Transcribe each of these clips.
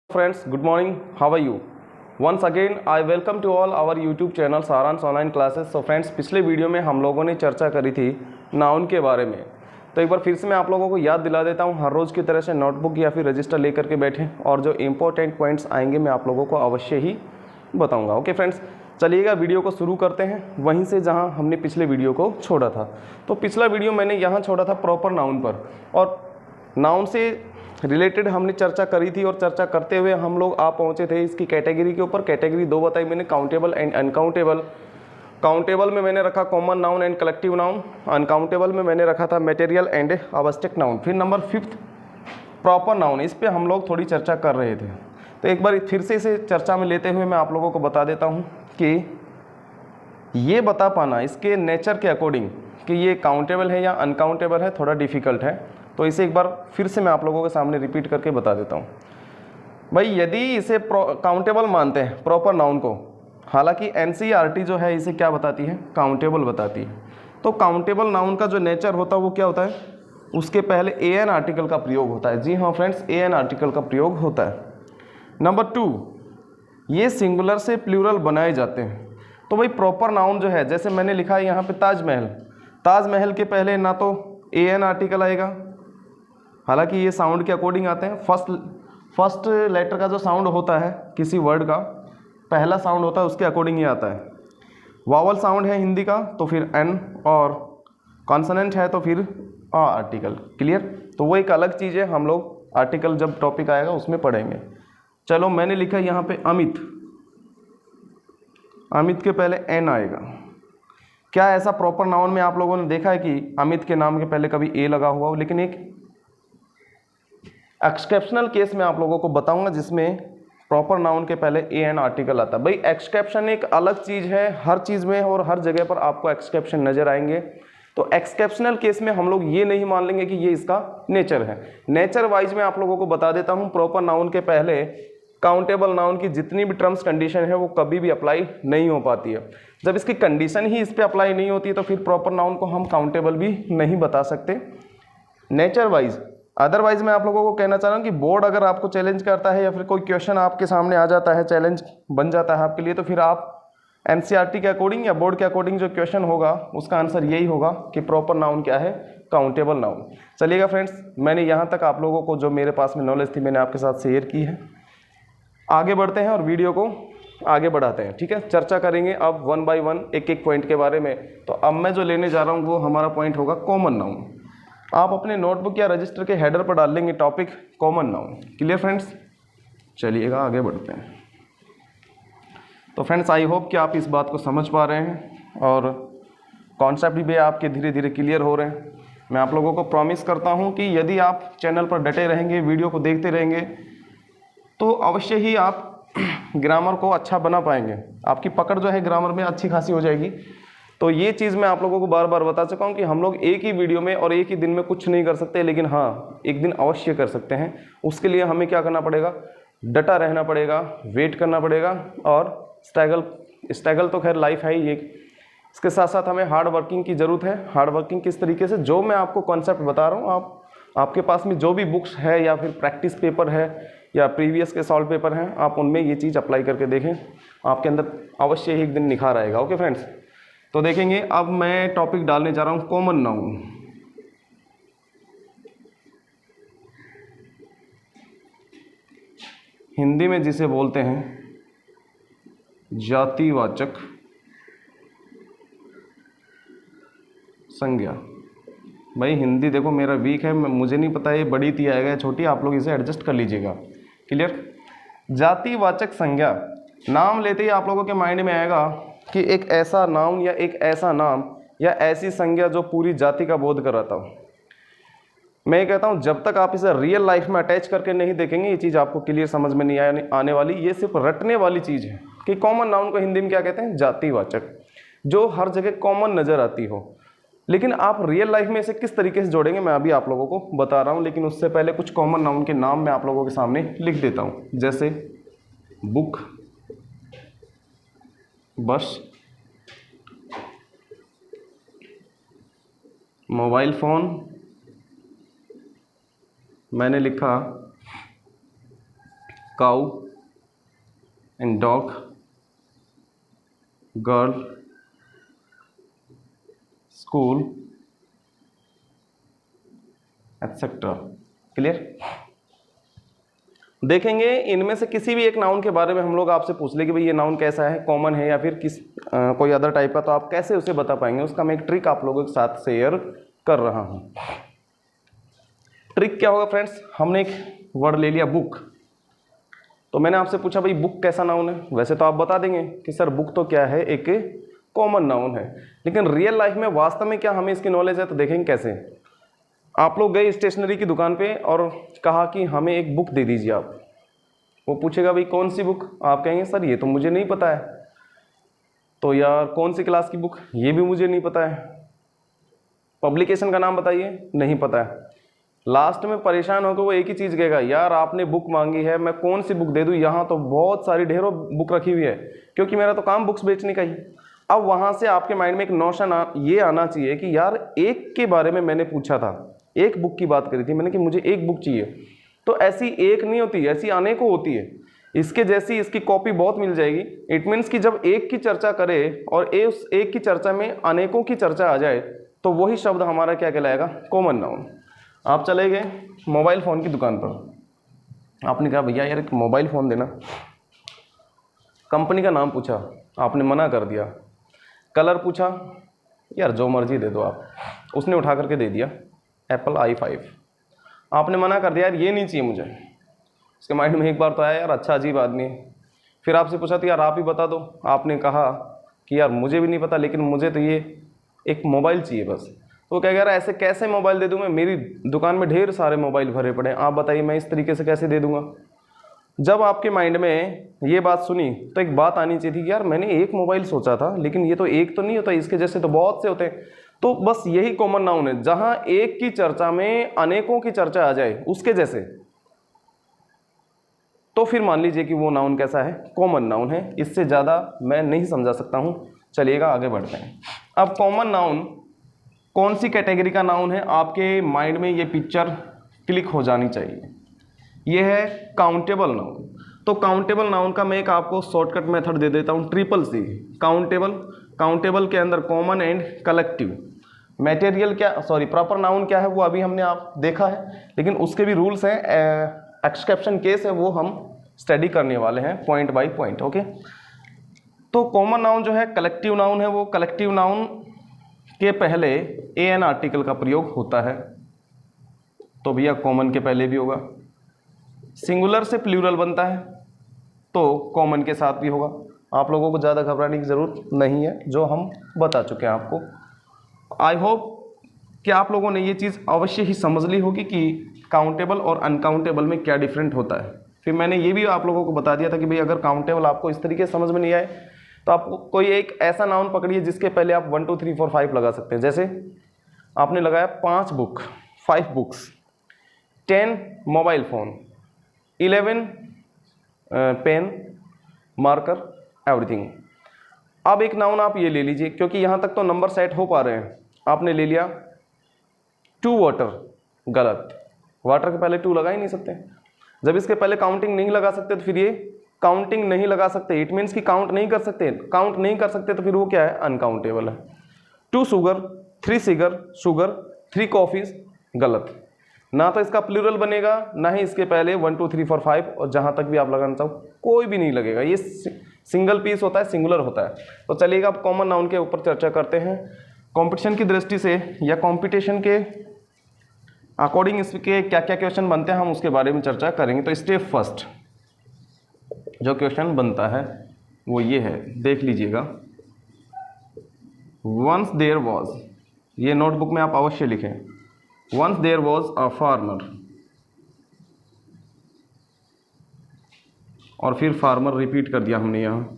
Friends, good morning. How are you? Once again, I welcome to all our YouTube channel सारांश online classes. So friends, पिछले video में हम लोगों ने चर्चा करी थी नाउन के बारे में। तो एक बार फिर से मैं आप लोगों को याद दिला देता हूं, हर रोज़ की तरह से नोटबुक या फिर रजिस्टर लेकर के बैठें और जो इंपॉर्टेंट पॉइंट्स आएंगे मैं आप लोगों को अवश्य ही बताऊँगा। ओके फ्रेंड्स, चलिएगा वीडियो को शुरू करते हैं वहीं से जहाँ हमने पिछले वीडियो को छोड़ा था। तो पिछला वीडियो मैंने यहाँ छोड़ा था प्रॉपर नाउन पर, और नाउन से रिलेटेड हमने चर्चा करी थी और चर्चा करते हुए हम लोग आ पहुंचे थे इसकी कैटेगरी के ऊपर। कैटेगरी दो बताई मैंने, काउंटेबल एंड अनकाउंटेबल। काउंटेबल में मैंने रखा common noun and collective noun, uncountable में मैंने रखा था मटेरियल एंड आवश्यक नाउन। फिर नंबर 5 प्रॉपर नाउन, इस पे हम लोग थोड़ी चर्चा कर रहे थे। तो एक बार फिर से इसे चर्चा में लेते हुए मैं आप लोगों को बता देता हूँ कि ये बता पाना इसके नेचर के अकॉर्डिंग कि ये काउंटेबल है या अनकाउंटेबल है थोड़ा डिफ़िकल्ट है। तो इसे एक बार फिर से मैं आप लोगों के सामने रिपीट करके बता देता हूँ। भाई यदि इसे काउंटेबल मानते हैं प्रॉपर नाउन को, हालांकि एनसीईआरटी जो है इसे क्या बताती है, काउंटेबल बताती है। तो काउंटेबल नाउन का जो नेचर होता है वो क्या होता है, उसके पहले एन आर्टिकल का प्रयोग होता है। जी हाँ फ्रेंड्स, एन आर्टिकल का प्रयोग होता है। नंबर 2, ये सिंगुलर से प्लूरल बनाए जाते हैं। तो भाई प्रॉपर नाउन जो है, जैसे मैंने लिखा है यहाँ पे ताजमहल, ताजमहल के पहले ना तो एन आर्टिकल आएगा, हालांकि ये साउंड के अकॉर्डिंग आते हैं। फर्स्ट लेटर का जो साउंड होता है किसी वर्ड का, पहला साउंड होता है उसके अकॉर्डिंग ये आता है। वावल साउंड है हिंदी का तो फिर एन, और कॉन्सोनेंट है तो फिर आ आर्टिकल। क्लियर? तो वो एक अलग चीज़ है, हम लोग आर्टिकल जब टॉपिक आएगा उसमें पढ़ेंगे। चलो मैंने लिखा यहाँ पे अमित, अमित के पहले एन आएगा। क्या ऐसा प्रॉपर नाउन में आप लोगों ने देखा है कि अमित के नाम के पहले कभी ए लगा हुआ हो? लेकिन एक एक्सेप्शनल केस में आप लोगों को बताऊंगा जिसमें प्रॉपर नाउन के पहले ए एन आर्टिकल आता है। भाई एक्सेप्शन एक अलग चीज़ है, हर चीज़ में और हर जगह पर आपको एक्सेप्शन नज़र आएंगे। तो एक्सेप्शनल केस में हम लोग ये नहीं मान लेंगे कि ये इसका नेचर है। नेचर वाइज में आप लोगों को बता देता हूँ, प्रॉपर नाउन के पहले काउंटेबल नाउन की जितनी भी टर्म्स कंडीशन है वो कभी भी अप्लाई नहीं हो पाती है। जब इसकी कंडीशन ही इस पर अप्लाई नहीं होती तो फिर प्रॉपर नाउन को हम काउंटेबल भी नहीं बता सकते नेचर वाइज। अदरवाइज मैं आप लोगों को कहना चाह रहा हूँ कि बोर्ड अगर आपको चैलेंज करता है या फिर कोई क्वेश्चन आपके सामने आ जाता है, चैलेंज बन जाता है आपके लिए, तो फिर आप एनसीईआरटी के अकॉर्डिंग या बोर्ड के अकॉर्डिंग जो क्वेश्चन होगा उसका आंसर यही होगा कि प्रॉपर नाउन क्या है, काउंटेबल नाउन। चलिएगा फ्रेंड्स, मैंने यहाँ तक आप लोगों को जो मेरे पास में नॉलेज थी मैंने आपके साथ शेयर की है। आगे बढ़ते हैं और वीडियो को आगे बढ़ाते हैं। ठीक है, चर्चा करेंगे अब 1 बाय 1 एक एक पॉइंट के बारे में। तो अब मैं जो लेने जा रहा हूँ वो हमारा पॉइंट होगा कॉमन नाउन। आप अपने नोटबुक या रजिस्टर के हेडर पर डाल लेंगे topic common noun. Clear friends? चलिएगा आगे बढ़ते हैं। तो फ्रेंड्स, आई होप कि आप इस बात को समझ पा रहे हैं और कॉन्सेप्ट भी आपके धीरे धीरे क्लियर हो रहे हैं। मैं आप लोगों को प्रॉमिस करता हूं कि यदि आप चैनल पर डटे रहेंगे, वीडियो को देखते रहेंगे, तो अवश्य ही आप ग्रामर को अच्छा बना पाएंगे। आपकी पकड़ जो है ग्रामर में अच्छी खासी हो जाएगी। तो ये चीज़ मैं आप लोगों को बार बार बता चुका हूँ कि हम लोग एक ही वीडियो में और एक ही दिन में कुछ नहीं कर सकते, लेकिन हाँ एक दिन अवश्य कर सकते हैं। उसके लिए हमें क्या करना पड़ेगा, डटा रहना पड़ेगा, वेट करना पड़ेगा, और स्ट्रगल तो खैर लाइफ है ही एक। इसके साथ साथ हमें हार्ड वर्किंग की ज़रूरत है। हार्ड वर्किंग किस तरीके से, जो मैं आपको कॉन्सेप्ट बता रहा हूँ, आपके पास में जो भी बुक्स है या फिर प्रैक्टिस पेपर है या प्रीवियस के सॉल्व पेपर हैं, आप उनमें ये चीज़ अप्लाई करके देखें, आपके अंदर अवश्य ही एक दिन निखार आएगा। ओके फ्रेंड्स, तो देखेंगे अब मैं टॉपिक डालने जा रहा हूँ कॉमन नाउन। हिंदी में जिसे बोलते हैं जातिवाचक संज्ञा। भाई हिंदी देखो मेरा वीक है, मुझे नहीं पता ये बड़ी थी आएगा या छोटी, आप लोग इसे एडजस्ट कर लीजिएगा। क्लियर? जातिवाचक संज्ञा, नाम लेते ही आप लोगों के माइंड में आएगा कि एक ऐसा नाउन या एक ऐसा नाम या ऐसी संज्ञा जो पूरी जाति का बोध कराता हो। मैं कहता हूँ जब तक आप इसे रियल लाइफ में अटैच करके नहीं देखेंगे ये चीज़ आपको क्लियर समझ में नहीं आने वाली। ये सिर्फ रटने वाली चीज़ है कि कॉमन नाउन को हिंदी में क्या कहते हैं, जातिवाचक, जो हर जगह कॉमन नज़र आती हो। लेकिन आप रियल लाइफ में इसे किस तरीके से जोड़ेंगे मैं अभी आप लोगों को बता रहा हूँ। लेकिन उससे पहले कुछ कॉमन नाउन के नाम मैं आप लोगों के सामने लिख देता हूँ, जैसे बुक, बस, मोबाइल फ़ोन, मैंने लिखा cow and dog, girl, school, etcetera. Clear? देखेंगे इनमें से किसी भी एक नाउन के बारे में हम लोग आपसे पूछ ले कि भाई ये नाउन कैसा है, कॉमन है या फिर कोई अदर टाइप का, तो आप कैसे उसे बता पाएंगे, उसका मैं एक ट्रिक आप लोगों के साथ शेयर कर रहा हूं। ट्रिक क्या होगा फ्रेंड्स, हमने एक वर्ड ले लिया बुक, तो मैंने आपसे पूछा भाई बुक कैसा नाउन है। वैसे तो आप बता देंगे कि सर बुक तो क्या है, एक कॉमन नाउन है, लेकिन रियल लाइफ में वास्तव में क्या हमें इसकी नॉलेज है, तो देखेंगे कैसे। आप लोग गए स्टेशनरी की दुकान पे और कहा कि हमें एक बुक दे दीजिए आप, वो पूछेगा भाई कौन सी बुक, आप कहेंगे सर ये तो मुझे नहीं पता है, तो यार कौन सी क्लास की बुक, ये भी मुझे नहीं पता है, पब्लिकेशन का नाम बताइए, नहीं पता है। लास्ट में परेशान होकर वो एक ही चीज़ कहेगा, यार आपने बुक मांगी है, मैं कौन सी बुक दे दूँ, यहाँ तो बहुत सारी ढेरों बुक रखी हुई है, क्योंकि मेरा तो काम बुक्स बेचने का ही। अब वहाँ से आपके माइंड में एक नोशन ये आना चाहिए कि यार एक के बारे में मैंने पूछा था, एक बुक की बात करी थी मैंने कि मुझे एक बुक चाहिए, तो ऐसी एक नहीं होती, ऐसी अनेकों होती है, इसके जैसी इसकी कॉपी बहुत मिल जाएगी। इट मीन्स कि जब एक की चर्चा करे और उस एक की चर्चा में अनेकों की चर्चा आ जाए, तो वही शब्द हमारा क्या कहलाएगा, कॉमन नाउन। आप चले गए मोबाइल फ़ोन की दुकान पर, आपने कहा भैया यार एक मोबाइल फ़ोन देना, कंपनी का नाम पूछा, आपने मना कर दिया, कलर पूछा, यार जो मर्जी दे दो आप, उसने उठा करके दे दिया एप्पल i5, आपने मना कर दिया यार ये नहीं चाहिए मुझे। उसके माइंड में एक बार तो आया यार अच्छा अजीब आदमी है, फिर आपसे पूछा तो यार आप ही बता दो, आपने कहा कि यार मुझे भी नहीं पता लेकिन मुझे तो ये एक मोबाइल चाहिए बस। तो कहेगा यार ऐसे कैसे मोबाइल दे दूँ मैं, मेरी दुकान में ढेर सारे मोबाइल भरे पड़े हैं, आप बताइए मैं इस तरीके से कैसे दे दूँगा। जब आपके माइंड में ये बात सुनी तो एक बात आनी चाहिए थी कि यार मैंने एक मोबाइल सोचा था, लेकिन ये तो एक तो नहीं होता, इसके जैसे तो बहुत से होते हैं। तो बस यही कॉमन नाउन है, जहां एक की चर्चा में अनेकों की चर्चा आ जाए उसके जैसे, तो फिर मान लीजिए कि वो नाउन कैसा है, कॉमन नाउन है। इससे ज़्यादा मैं नहीं समझा सकता हूं। चलिएगा आगे बढ़ते हैं। अब कॉमन नाउन कौन सी कैटेगरी का नाउन है, आपके माइंड में ये पिक्चर क्लिक हो जानी चाहिए। ये है काउंटेबल नाउन। तो काउंटेबल नाउन का मैं एक आपको शॉर्टकट मेथड दे देता हूँ, CCC। काउंटेबल के अंदर कॉमन एंड कलेक्टिव। मटेरियल क्या, सॉरी प्रॉपर नाउन क्या है वो अभी हमने आप देखा है, लेकिन उसके भी रूल्स हैं, एक्सेप्शन केस है, वो हम स्टडी करने वाले हैं पॉइंट बाय पॉइंट। ओके, तो कॉमन नाउन जो है कलेक्टिव नाउन है, वो कलेक्टिव नाउन के पहले an आर्टिकल का प्रयोग होता है, तो भैया कॉमन के पहले भी होगा। सिंगुलर से प्लूरल बनता है तो कॉमन के साथ भी होगा। आप लोगों को ज़्यादा घबराने की ज़रूरत नहीं है, जो हम बता चुके हैं आपको। आई होप कि आप लोगों ने ये चीज़ अवश्य ही समझ ली होगी कि काउंटेबल और अनकाउंटेबल में क्या डिफरेंट होता है। फिर मैंने ये भी आप लोगों को बता दिया था कि भाई अगर काउंटेबल आपको इस तरीके से समझ में नहीं आए तो आप कोई एक ऐसा नाउन पकड़िए जिसके पहले आप 1 2 3 4 5 लगा सकते हैं। जैसे आपने लगाया 5 book, 5 books, 10 mobile phone, 11 pen, marker, everything. अब एक नाउन आप ये ले लीजिए, क्योंकि यहाँ तक तो नंबर सेट हो पा रहे हैं। आपने ले लिया 2 वाटर, गलत, वाटर के पहले 2 लगा ही नहीं सकते। जब इसके पहले काउंटिंग नहीं लगा सकते तो फिर ये काउंटिंग नहीं लगा सकते, इट मीन्स कि काउंट नहीं कर सकते। काउंट नहीं कर सकते तो फिर वो क्या है, अनकाउंटेबल है। 2 शुगर, 3 शुगर, 3 कॉफ़ीज, गलत। ना तो इसका प्लूरल बनेगा, ना ही इसके पहले 1 2 3 4 5, और जहाँ तक भी आप लगाना चाहो कोई भी नहीं लगेगा। ये सिंगल पीस होता है, सिंगुलर होता है। तो चलिएगा अब कॉमन नाउन के ऊपर चर्चा करते हैं। कंपटीशन की दृष्टि से या कंपटीशन के अकॉर्डिंग इसके क्या क्या क्वेश्चन बनते हैं, हम उसके बारे में चर्चा करेंगे। तो स्टेप फर्स्ट जो क्वेश्चन बनता है वो ये है, देख लीजिएगा। वंस देयर वॉज, ये नोटबुक में आप अवश्य लिखें। Once there was a farmer, और फिर फार्मर रिपीट कर दिया हमने यहाँ।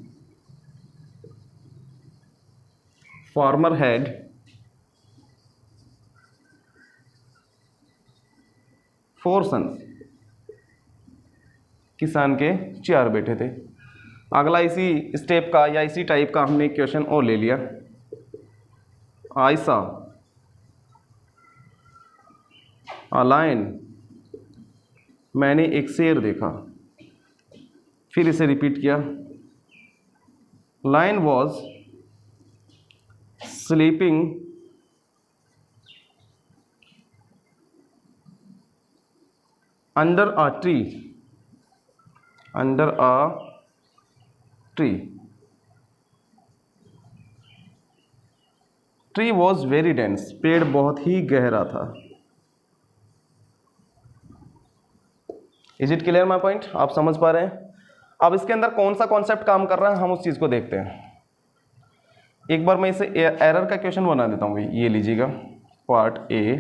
फार्मर हैड फोर सन्स, किसान के 4 बेटे थे। अगला इसी स्टेप का या इसी टाइप का हमने एक क्वेश्चन और ले लिया। आई सा अ लायन, मैंने एक शेर देखा। फिर इसे रिपीट किया, lion was sleeping under a tree, under a tree, tree was very dense, पेड़ बहुत ही गहरा था। Is it clear my point? आप समझ पा रहे हैं? अब इसके अंदर कौन सा कॉन्सेप्ट काम कर रहा है हम उस चीज को देखते हैं। एक बार मैं इसे एरर का क्वेश्चन बना देता हूँ, ये लीजिएगा, part A,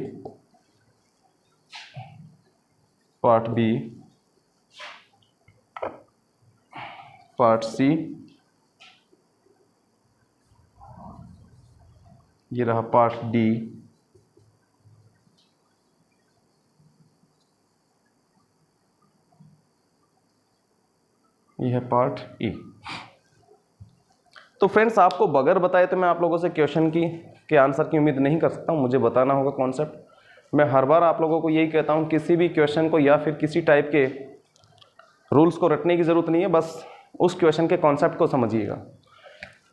part B, part C, ये रहा पार्ट डी, ये है पार्ट ई। तो फ्रेंड्स, आपको बगैर बताए तो मैं आप लोगों से क्वेश्चन के आंसर की उम्मीद नहीं कर सकता हूँ, मुझे बताना होगा कॉन्सेप्ट। मैं हर बार आप लोगों को यही कहता हूँ, किसी भी क्वेश्चन को या फिर किसी टाइप के रूल्स को रटने की ज़रूरत नहीं है, बस उस क्वेश्चन के कॉन्सेप्ट को समझिएगा।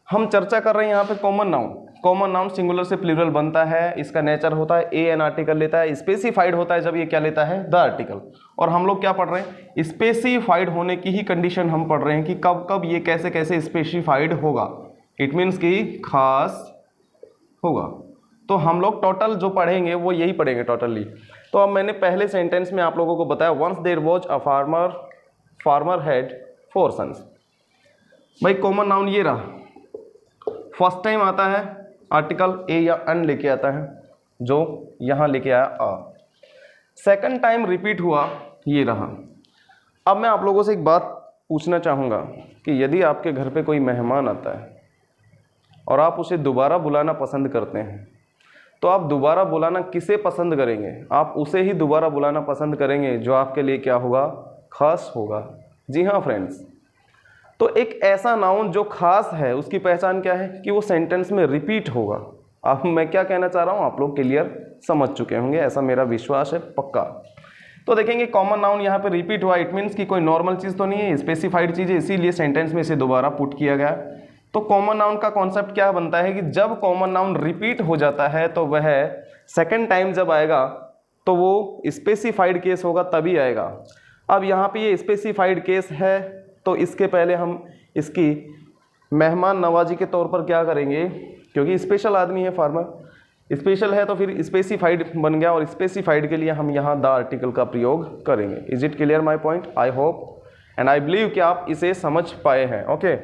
हम चर्चा कर रहे हैं यहाँ पे common noun. Common noun singular से प्लूरल बनता है, इसका नेचर होता है ए एन आर्टिकल लेता है, स्पेसिफाइड होता है जब ये क्या लेता है, द आर्टिकल। और हम लोग क्या पढ़ रहे हैं, स्पेसिफाइड होने की ही कंडीशन हम पढ़ रहे हैं कि कब कब ये कैसे कैसे स्पेसिफाइड होगा, इट मीन्स कि खास होगा। तो हम लोग टोटल जो पढ़ेंगे वो यही पढ़ेंगे टोटली। तो अब मैंने पहले सेंटेंस में आप लोगों को बताया, once there was a farmer had 4 sons. भाई कॉमन नाउन ये रहा, फर्स्ट टाइम आता है आर्टिकल ए या अन लेके आता है, जो यहाँ लेके आया अ। सेकंड टाइम रिपीट हुआ, ये रहा। अब मैं आप लोगों से एक बात पूछना चाहूँगा कि यदि आपके घर पे कोई मेहमान आता है और आप उसे दोबारा बुलाना पसंद करते हैं, तो आप दोबारा बुलाना किसे पसंद करेंगे? आप उसे ही दोबारा बुलाना पसंद करेंगे जो आपके लिए क्या होगा, खास होगा। जी हाँ फ्रेंड्स, तो एक ऐसा नाउन जो खास है उसकी पहचान क्या है कि वो सेंटेंस में रिपीट होगा। अब मैं क्या कहना चाह रहा हूँ आप लोग क्लियर समझ चुके होंगे, ऐसा मेरा विश्वास है पक्का। तो देखेंगे कॉमन नाउन यहाँ पे रिपीट हुआ, इट मीन्स कि कोई नॉर्मल चीज़ तो नहीं है, स्पेसिफाइड चीज़ है, इसीलिए सेंटेंस में इसे दोबारा पुट किया गया। तो कॉमन नाउन का कॉन्सेप्ट क्या बनता है कि जब कॉमन नाउन रिपीट हो जाता है तो वह सेकेंड टाइम जब आएगा तो वो स्पेसिफाइड केस होगा, तभी आएगा। अब यहाँ पे ये स्पेसिफाइड केस है, तो इसके पहले हम इसकी मेहमान नवाजी के तौर पर क्या करेंगे, क्योंकि स्पेशल आदमी है, फार्मर स्पेशल है, तो फिर स्पेसिफाइड बन गया और स्पेसिफाइड के लिए हम यहाँ द आर्टिकल का प्रयोग करेंगे। Is it clear my point? I hope and I believe कि आप इसे समझ पाए हैं। ओके,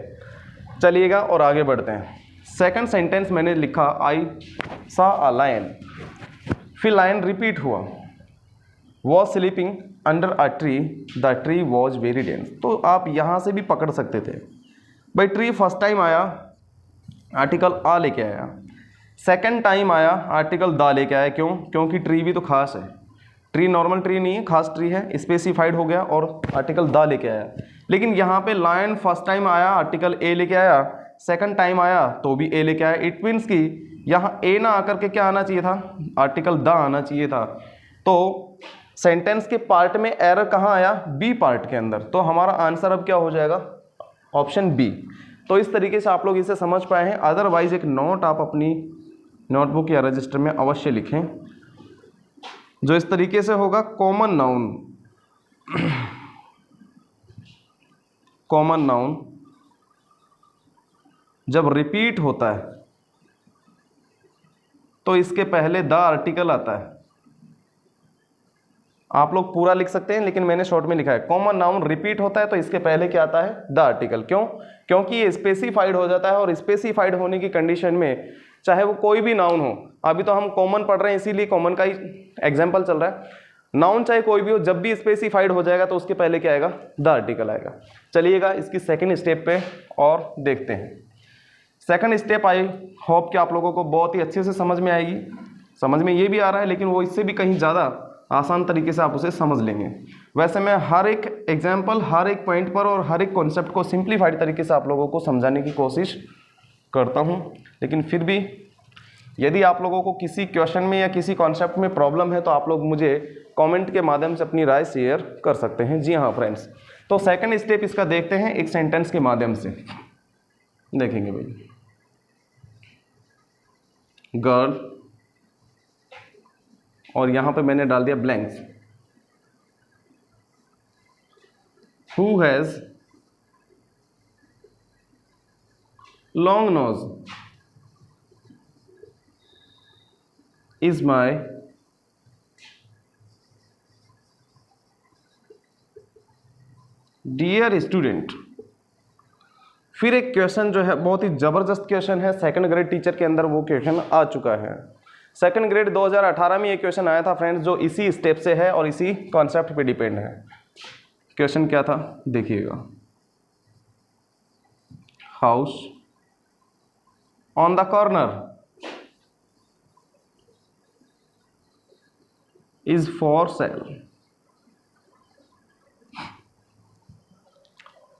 चलिएगा और आगे बढ़ते हैं। सेकंड सेंटेंस मैंने लिखा, आई सा अ लायन, फिर लायन रिपीट हुआ, was sleeping under a tree, the tree was very dense. तो आप यहाँ से भी पकड़ सकते थे भाई, ट्री फर्स्ट टाइम आया आर्टिकल आ लेके आया, सेकंड टाइम आया आर्टिकल द लेके आया। क्यों? क्योंकि ट्री भी तो खास है, ट्री नॉर्मल ट्री नहीं है, खास ट्री है, स्पेसिफाइड हो गया और आर्टिकल द लेके आया। लेकिन यहाँ पे लायन फर्स्ट टाइम आया आर्टिकल ए लेके आया, सेकंड टाइम आया तो भी ए लेके आया। इट मीन्स कि यहाँ ए ना आकर के क्या आना चाहिए था, आर्टिकल द आना चाहिए था। तो सेंटेंस के पार्ट में एरर कहाँ आया, बी पार्ट के अंदर। तो हमारा आंसर अब क्या हो जाएगा, ऑप्शन बी। तो इस तरीके से आप लोग इसे समझ पाए हैं। अदरवाइज एक नोट आप अपनी नोटबुक या रजिस्टर में अवश्य लिखें, जो इस तरीके से होगा, कॉमन नाउन, कॉमन नाउन जब रिपीट होता है तो इसके पहले द आर्टिकल आता है। आप लोग पूरा लिख सकते हैं, लेकिन मैंने शॉर्ट में लिखा है, कॉमन नाउन रिपीट होता है तो इसके पहले क्या आता है, द आर्टिकल। क्यों? क्योंकि ये स्पेसिफाइड हो जाता है, और स्पेसिफाइड होने की कंडीशन में चाहे वो कोई भी नाउन हो, अभी तो हम कॉमन पढ़ रहे हैं इसीलिए कॉमन का ही एग्जाम्पल चल रहा है, नाउन चाहे कोई भी हो, जब भी स्पेसिफाइड हो जाएगा तो उसके पहले क्या आएगा, द आर्टिकल आएगा। चलिएगा इसकी सेकेंड स्टेप पे और देखते हैं। सेकेंड स्टेप आई होप कि आप लोगों को बहुत ही अच्छे से समझ में आएगी। समझ में ये भी आ रहा है, लेकिन वो इससे भी कहीं ज़्यादा आसान तरीके से आप उसे समझ लेंगे। वैसे मैं हर एक एग्जाम्पल, हर एक पॉइंट पर और हर एक कॉन्सेप्ट को सिंप्लीफाइड तरीके से आप लोगों को समझाने की कोशिश करता हूं, लेकिन फिर भी यदि आप लोगों को किसी क्वेश्चन में या किसी कॉन्सेप्ट में प्रॉब्लम है तो आप लोग मुझे कमेंट के माध्यम से अपनी राय शेयर कर सकते हैं। जी हाँ फ्रेंड्स, तो सेकंड स्टेप इसका देखते हैं एक सेंटेंस के माध्यम से। देखेंगे भाई, गर्ल, और यहां पे मैंने डाल दिया blanks, who has long nose is my dear student. फिर एक क्वेश्चन जो है बहुत ही जबरदस्त क्वेश्चन है, सेकंड ग्रेड टीचर के अंदर वो क्वेश्चन आ चुका है। सेकंड ग्रेड 2018 में ये क्वेश्चन आया था फ्रेंड्स, जो इसी स्टेप से है और इसी कॉन्सेप्ट पे डिपेंड है। क्वेश्चन क्या था देखिएगा, house on the corner is for sale.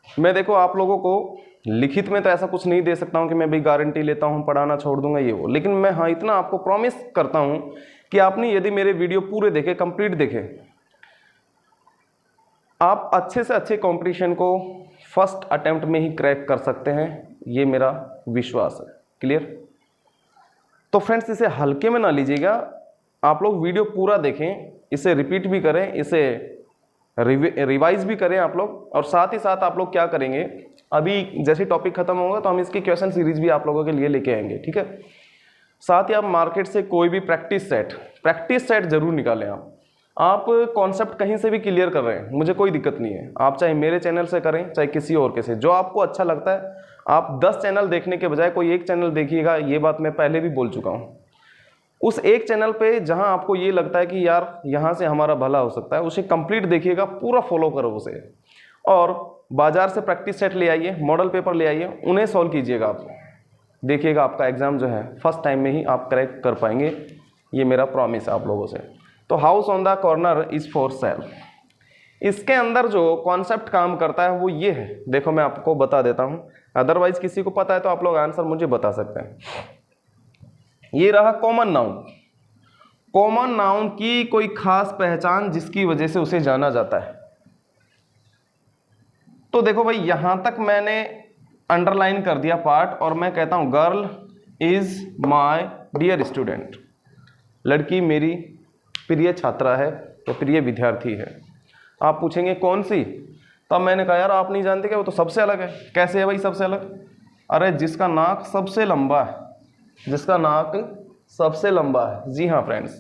मैं देखो आप लोगों को लिखित में तो ऐसा कुछ नहीं दे सकता हूं कि मैं भी गारंटी लेता हूं पढ़ाना छोड़ दूंगा ये वो, लेकिन मैं हाँ इतना आपको प्रॉमिस करता हूं कि आपने यदि मेरे वीडियो पूरे देखे, कंप्लीट देखे, आप अच्छे से अच्छे कंपटीशन को फर्स्ट अटेम्प्ट में ही क्रैक कर सकते हैं, ये मेरा विश्वास है। क्लियर? तो फ्रेंड्स इसे हल्के में ना लीजिएगा, आप लोग वीडियो पूरा देखें, इसे रिपीट भी करें, इसे रिवाइज भी करें आप लोग, और साथ ही साथ आप लोग क्या करेंगे, अभी जैसे टॉपिक खत्म होगा तो हम इसकी क्वेश्चन सीरीज भी आप लोगों के लिए लेके आएंगे, ठीक है। साथ ही आप मार्केट से कोई भी प्रैक्टिस सेट जरूर निकालें। आप कॉन्सेप्ट कहीं से भी क्लियर कर रहे हैं, मुझे कोई दिक्कत नहीं है, आप चाहे मेरे चैनल से करें चाहे किसी और के से, जो आपको अच्छा लगता है। आप 10 चैनल देखने के बजाय कोई एक चैनल देखिएगा, ये बात मैं पहले भी बोल चुका हूँ। उस एक चैनल पे जहां आपको ये लगता है कि यार यहां से हमारा भला हो सकता है, उसे कंप्लीट देखिएगा, पूरा फॉलो करो उसे, और बाजार से प्रैक्टिस सेट ले आइए, मॉडल पेपर ले आइए, उन्हें सॉल्व कीजिएगा। आप देखिएगा आपका एग्जाम जो है फर्स्ट टाइम में ही आप क्रैक कर पाएंगे, ये मेरा प्रॉमिस है आप लोगों से। तो house on the corner is for sale, इसके अंदर जो कॉन्सेप्ट काम करता है वो ये है, देखो मैं आपको बता देता हूं, अदरवाइज किसी को पता है तो आप लोग आंसर मुझे बता सकते हैं। ये रहा कॉमन नाउन। कॉमन नाउन की कोई खास पहचान जिसकी वजह से उसे जाना जाता है। तो देखो भाई यहां तक मैंने अंडरलाइन कर दिया पार्ट, और मैं कहता हूं girl is my dear student, लड़की मेरी प्रिय छात्रा है, तो प्रिय विद्यार्थी है। आप पूछेंगे कौन सी, तब मैंने कहा यार आप नहीं जानते क्या, वो तो सबसे अलग है। कैसे है भाई सबसे अलग? अरे जिसका नाक सबसे लंबा है, जिसका नाक सबसे लंबा है, जी हाँ friends,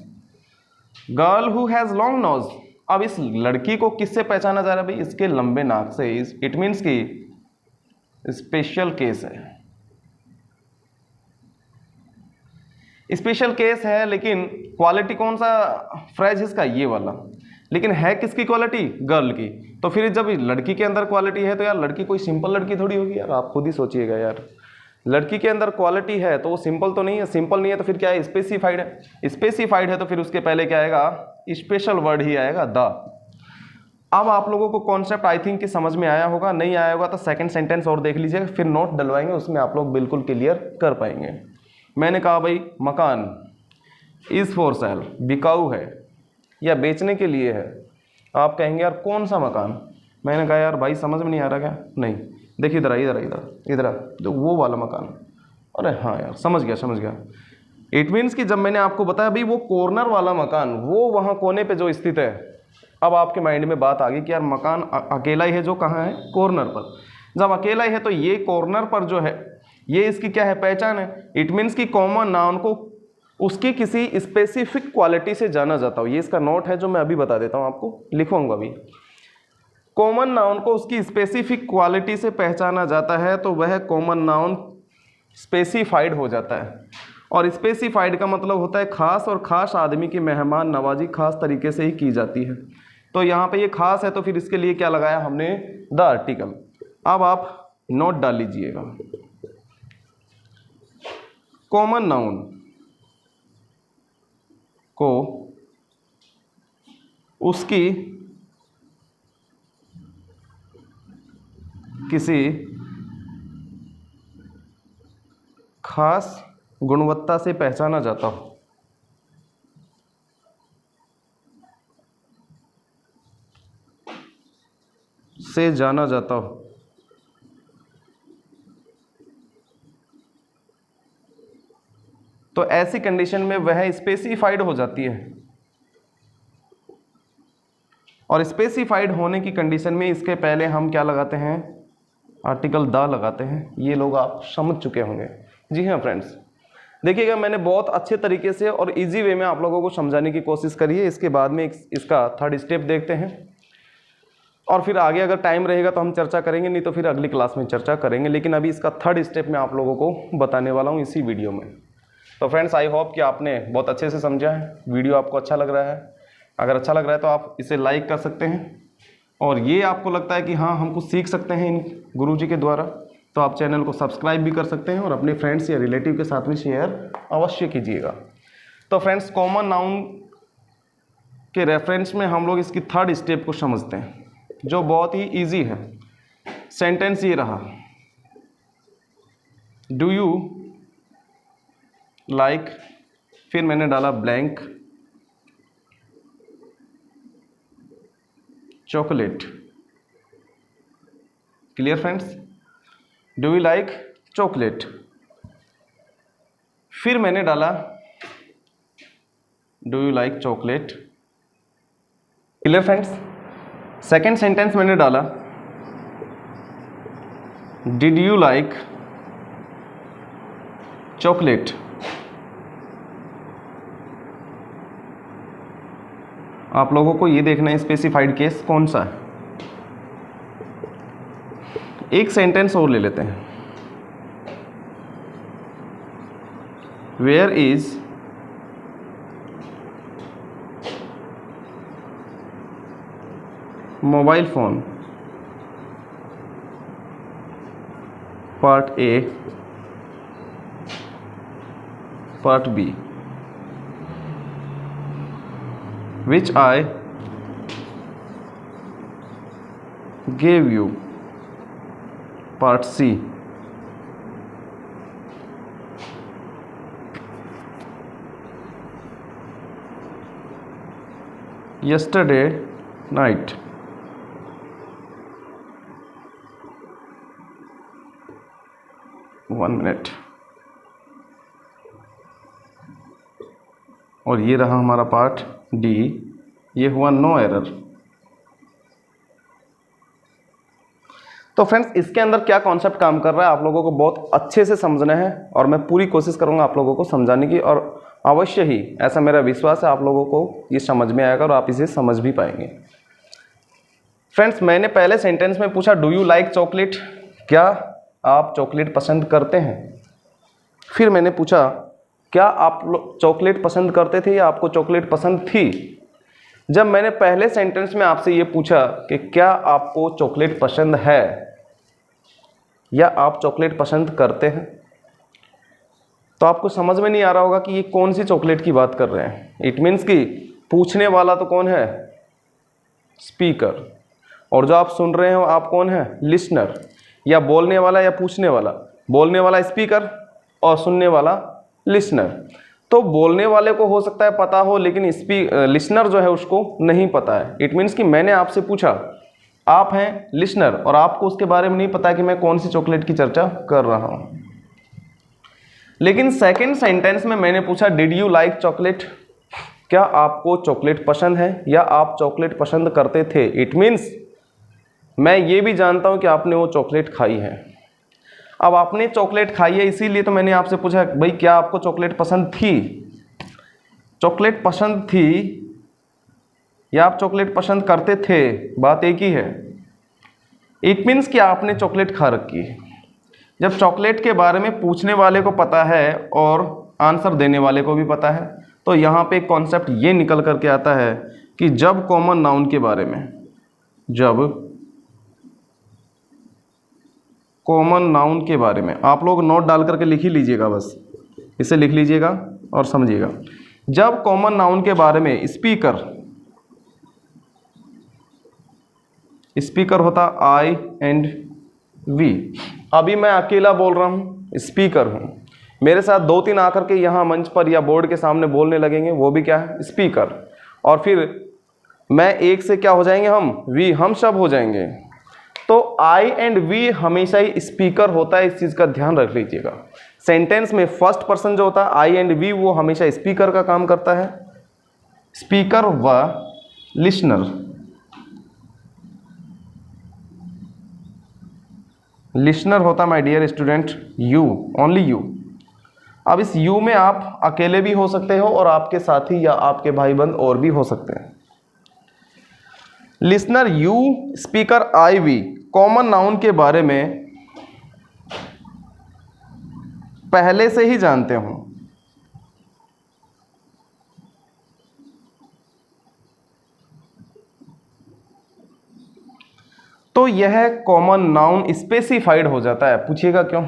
girl who has long knows. अब इस लड़की को किससे पहचाना जा रहा है भाई? इसके लंबे नाक से। इट मीन्स कि स्पेशल केस है, स्पेशल केस है, लेकिन क्वालिटी कौन सा फ्रेज इसका? ये वाला। लेकिन है किसकी क्वालिटी? गर्ल की। तो फिर जब लड़की के अंदर क्वालिटी है तो यार लड़की कोई सिंपल लड़की थोड़ी होगी यार, आप खुद ही सोचिएगा यार। लड़की के अंदर क्वालिटी है तो वो सिंपल तो नहीं है, सिंपल नहीं है तो फिर क्या है? स्पेसिफाइड है। स्पेसिफाइड है तो फिर उसके पहले क्या आएगा? स्पेशल वर्ड ही आएगा, द। अब आप लोगों को कॉन्सेप्ट आई थिंक कि समझ में आया होगा, नहीं आया होगा तो सेकंड सेंटेंस और देख लीजिएगा, फिर नोट डलवाएंगे, उसमें आप लोग बिल्कुल क्लियर कर पाएंगे। मैंने कहा भाई मकान इज फॉर सेल, बिकाऊ है या बेचने के लिए है। आप कहेंगे यार कौन सा मकान? मैंने कहा यार भाई समझ में नहीं आ रहा क्या? नहीं, देखिए इधर इधर इधर इधर, तो वो वाला मकान। अरे हाँ यार समझ गया समझ गया। इट मीन्स कि जब मैंने आपको बताया भाई वो कॉर्नर वाला मकान, वो वहाँ कोने पे जो स्थित है, अब आपके माइंड में बात आ गई कि यार मकान अकेला ही है जो कहाँ है? कॉर्नर पर। जब अकेला ही है तो ये कॉर्नर पर जो है ये इसकी क्या है? पहचान है। इट मीन्स कि कॉमन नाउन को उसकी किसी स्पेसिफिक क्वालिटी से जाना जाता हो। ये इसका नोट है जो मैं अभी बता देता हूँ आपको, लिखूंगा अभी। कॉमन नाउन को उसकी स्पेसिफिक क्वालिटी से पहचाना जाता है तो वह कॉमन नाउन स्पेसिफाइड हो जाता है। और स्पेसिफाइड का मतलब होता है खास, और खास आदमी की मेहमान नवाजी खास तरीके से ही की जाती है। तो यहाँ पे ये खास है तो फिर इसके लिए क्या लगाया हमने? The article. अब आप नोट डाल लीजिएगा, कॉमन नाउन को उसकी किसी खास गुणवत्ता से पहचाना जाता हो। से जाना जाता हो। तो ऐसी कंडीशन में वह स्पेसिफाइड हो जाती है, और स्पेसिफाइड होने की कंडीशन में इसके पहले हम क्या लगाते हैं, आर्टिकल द लगाते हैं। ये लोग आप समझ चुके होंगे। जी हाँ फ्रेंड्स, देखिएगा मैंने बहुत अच्छे तरीके से और इजी वे में आप लोगों को समझाने की कोशिश करी है। इसके बाद में इसका थर्ड स्टेप देखते हैं, और फिर आगे अगर टाइम रहेगा तो हम चर्चा करेंगे, नहीं तो फिर अगली क्लास में चर्चा करेंगे। लेकिन अभी इसका थर्ड स्टेप मैं आप लोगों को बताने वाला हूँ इसी वीडियो में। तो फ्रेंड्स, आई होप कि आपने बहुत अच्छे से समझा है, वीडियो आपको अच्छा लग रहा है। अगर अच्छा लग रहा है तो आप इसे लाइक कर सकते हैं, और ये आपको लगता है कि हाँ हम कुछ सीख सकते हैं इन गुरुजी के द्वारा, तो आप चैनल को सब्सक्राइब भी कर सकते हैं और अपने फ्रेंड्स या रिलेटिव के साथ में शेयर अवश्य कीजिएगा। तो फ्रेंड्स, कॉमन नाउन के रेफरेंस में हम लोग इसकी थर्ड स्टेप को समझते हैं, जो बहुत ही इजी है। सेंटेंस ये रहा, डू यू लाइक, फिर मैंने डाला blank, chocolate. Clear friends, do you like chocolate, फिर मैंने डाला do you like chocolate. Clear friends, second sentence मैंने डाला डिड यू लाइक चॉकलेट। आप लोगों को ये देखना है स्पेसिफाइड केस कौन सा है। एक सेंटेंस और ले लेते हैं, where is mobile phone, part A, part B, which I gave you, part C. Yesterday night. One minute. और ये रहा हमारा पार्ट डी, ये हुआ नो एरर। तो फ्रेंड्स, इसके अंदर क्या कॉन्सेप्ट काम कर रहा है आप लोगों को बहुत अच्छे से समझना है, और मैं पूरी कोशिश करूंगा आप लोगों को समझाने की, और अवश्य ही ऐसा मेरा विश्वास है आप लोगों को ये समझ में आएगा और आप इसे समझ भी पाएंगे। फ्रेंड्स, मैंने पहले सेंटेंस में पूछा डू यू लाइक चॉकलेट, क्या आप चॉकलेट पसंद करते हैं। फिर मैंने पूछा क्या आप चॉकलेट पसंद करते थे या आपको चॉकलेट पसंद थी। जब मैंने पहले सेंटेंस में आपसे ये पूछा कि क्या आपको चॉकलेट पसंद है या आप चॉकलेट पसंद करते हैं, तो आपको समझ में नहीं आ रहा होगा कि ये कौन सी चॉकलेट की बात कर रहे हैं। इट मीन्स कि पूछने वाला तो कौन है, स्पीकर, और जो आप सुन रहे हो आप कौन है, लिसनर। या बोलने वाला या पूछने वाला, बोलने वाला स्पीकर और सुनने वाला लिसनर। तो बोलने वाले को हो सकता है पता हो, लेकिन लिसनर जो है उसको नहीं पता है। इट मीन्स कि मैंने आपसे पूछा, आप हैं लिसनर और आपको उसके बारे में नहीं पता कि मैं कौन सी चॉकलेट की चर्चा कर रहा हूं। लेकिन सेकंड सेंटेंस में मैंने पूछा डिड यू लाइक चॉकलेट, क्या आपको चॉकलेट पसंद है या आप चॉकलेट पसंद करते थे। इट मीन्स मैं ये भी जानता हूं कि आपने वो चॉकलेट खाई है। अब आपने चॉकलेट खाई है इसीलिए तो मैंने आपसे पूछा भाई क्या आपको चॉकलेट पसंद थी। चॉकलेट पसंद थी या आप चॉकलेट पसंद करते थे, बात एक ही है। इट मीन्स कि आपने चॉकलेट खा रखी है। जब चॉकलेट के बारे में पूछने वाले को पता है और आंसर देने वाले को भी पता है, तो यहाँ पे एक कॉन्सेप्ट ये निकल करके आता है कि जब कॉमन नाउन के बारे में, जब कॉमन नाउन के बारे में, आप लोग नोट डाल करके लिख ही लीजिएगा, बस इसे लिख लीजिएगा और समझिएगा। जब कॉमन नाउन के बारे में स्पीकर होता आई एंड वी। अभी मैं अकेला बोल रहा हूँ, स्पीकर हूँ, मेरे साथ दो तीन आकर के यहाँ मंच पर या बोर्ड के सामने बोलने लगेंगे, वो भी क्या है, स्पीकर। और फिर मैं एक से क्या हो जाएंगे, हम वी, हम सब हो जाएंगे। तो आई एंड वी हमेशा ही स्पीकर होता है, इस चीज़ का ध्यान रख लीजिएगा। सेंटेंस में फर्स्ट पर्सन जो होता है आई एंड वी, वो हमेशा स्पीकर का काम करता है। स्पीकर व लिसनर, लिसनर होता my dear student you, only you. अब इस यू में आप अकेले भी हो सकते हो और आपके साथी या आपके भाई बंद और भी हो सकते हैं। Listener you, speaker I, we common noun के बारे में पहले से ही जानते हो। तो यह कॉमन नाउन स्पेसिफाइड हो जाता है। पूछिएगा क्यों?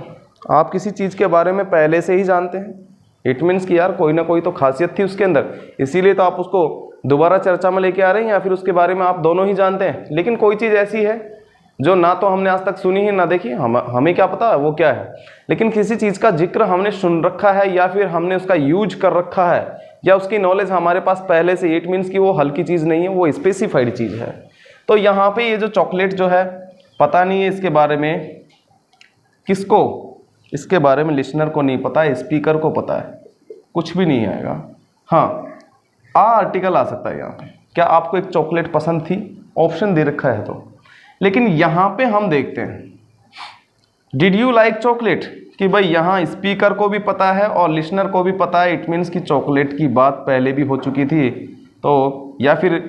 आप किसी चीज़ के बारे में पहले से ही जानते हैं, इट मीन्स कि यार कोई ना कोई तो खासियत थी उसके अंदर, इसीलिए तो आप उसको दोबारा चर्चा में लेके आ रहे हैं, या फिर उसके बारे में आप दोनों ही जानते हैं। लेकिन कोई चीज़ ऐसी है जो ना तो हमने आज तक सुनी है ना देखी, हमें क्या पता है वो क्या है, लेकिन किसी चीज़ का जिक्र हमने सुन रखा है या फिर हमने उसका यूज कर रखा है या उसकी नॉलेज हमारे पास पहले से, इट मीन्स कि वो हल्की चीज़ नहीं है, वो स्पेसिफाइड चीज़ है। तो यहाँ पे ये जो चॉकलेट जो है, पता नहीं है इसके बारे में किसको, इसके बारे में लिसनर को नहीं पता है, स्पीकर को पता है, कुछ भी नहीं आएगा। हाँ, आर्टिकल आ सकता है यहाँ पे। क्या आपको एक चॉकलेट पसंद थी? ऑप्शन दे रखा है तो। लेकिन यहाँ पे हम देखते हैं डिड यू लाइक चॉकलेट, कि भाई यहाँ स्पीकर को भी पता है और लिसनर को भी पता है, इट मीन्स कि चॉकलेट की बात पहले भी हो चुकी थी। तो या फिर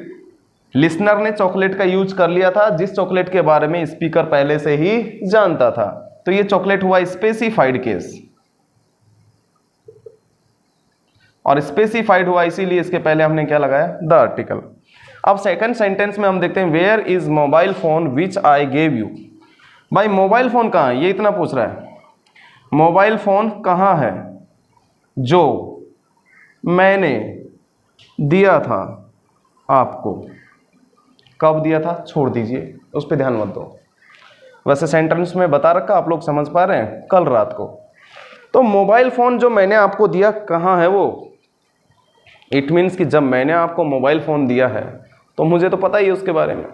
लिसनर ने चॉकलेट का यूज कर लिया था जिस चॉकलेट के बारे में स्पीकर पहले से ही जानता था। तो ये चॉकलेट हुआ स्पेसिफाइड केस, और स्पेसिफाइड हुआ इसीलिए इसके पहले हमने क्या लगाया? The article. अब सेकंड सेंटेंस में हम देखते हैं where is mobile phone which I gave you. भाई मोबाइल फोन कहाँ है, ये इतना पूछ रहा है। मोबाइल फोन कहाँ है जो मैंने दिया था आपको? कब दिया था? छोड़ दीजिए, उस पर ध्यान मत दो। वैसे सेंटेंस में बता रखा, आप लोग समझ पा रहे हैं, कल रात को। तो मोबाइल फ़ोन जो मैंने आपको दिया कहाँ है वो? इट मीन्स कि जब मैंने आपको मोबाइल फ़ोन दिया है तो मुझे तो पता ही है उसके बारे में,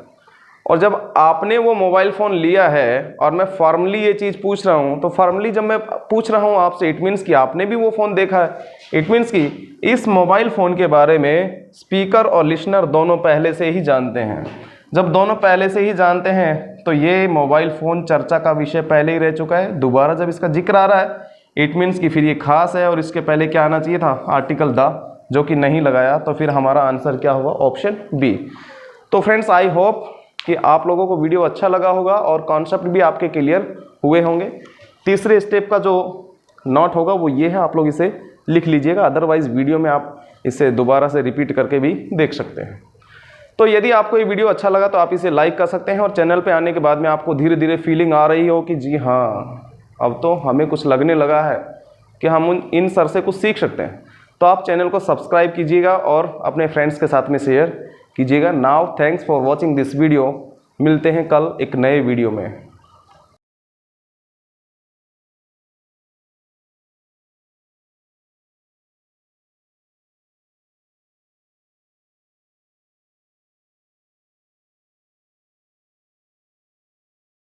और जब आपने वो मोबाइल फ़ोन लिया है और मैं फॉर्मली ये चीज़ पूछ रहा हूँ, तो फॉर्मली जब मैं पूछ रहा हूँ आपसे, इट मीन्स कि आपने भी वो फ़ोन देखा है। इट मीन्स कि इस मोबाइल फ़ोन के बारे में स्पीकर और लिसनर दोनों पहले से ही जानते हैं। जब दोनों पहले से ही जानते हैं तो ये मोबाइल फ़ोन चर्चा का विषय पहले ही रह चुका है। दोबारा जब इसका जिक्र आ रहा है, इट मीन्स कि फिर ये खास है, और इसके पहले क्या आना चाहिए था? आर्टिकल द, जो कि नहीं लगाया। तो फिर हमारा आंसर क्या हुआ? Option B. तो फ्रेंड्स, आई होप कि आप लोगों को वीडियो अच्छा लगा होगा और कॉन्सेप्ट भी आपके क्लियर हुए होंगे। तीसरे स्टेप का जो नोट होगा वो ये है, आप लोग इसे लिख लीजिएगा, अदरवाइज वीडियो में आप इसे दोबारा से रिपीट करके भी देख सकते हैं। तो यदि आपको ये वीडियो अच्छा लगा तो आप इसे लाइक कर सकते हैं, और चैनल पे आने के बाद में आपको धीरे धीरे फीलिंग आ रही हो कि जी हाँ, अब तो हमें कुछ लगने लगा है कि हम इन सर से कुछ सीख सकते हैं, तो आप चैनल को सब्सक्राइब कीजिएगा और अपने फ्रेंड्स के साथ में शेयर कीजिएगा। Now thanks for watching this video. मिलते हैं कल एक नए वीडियो में।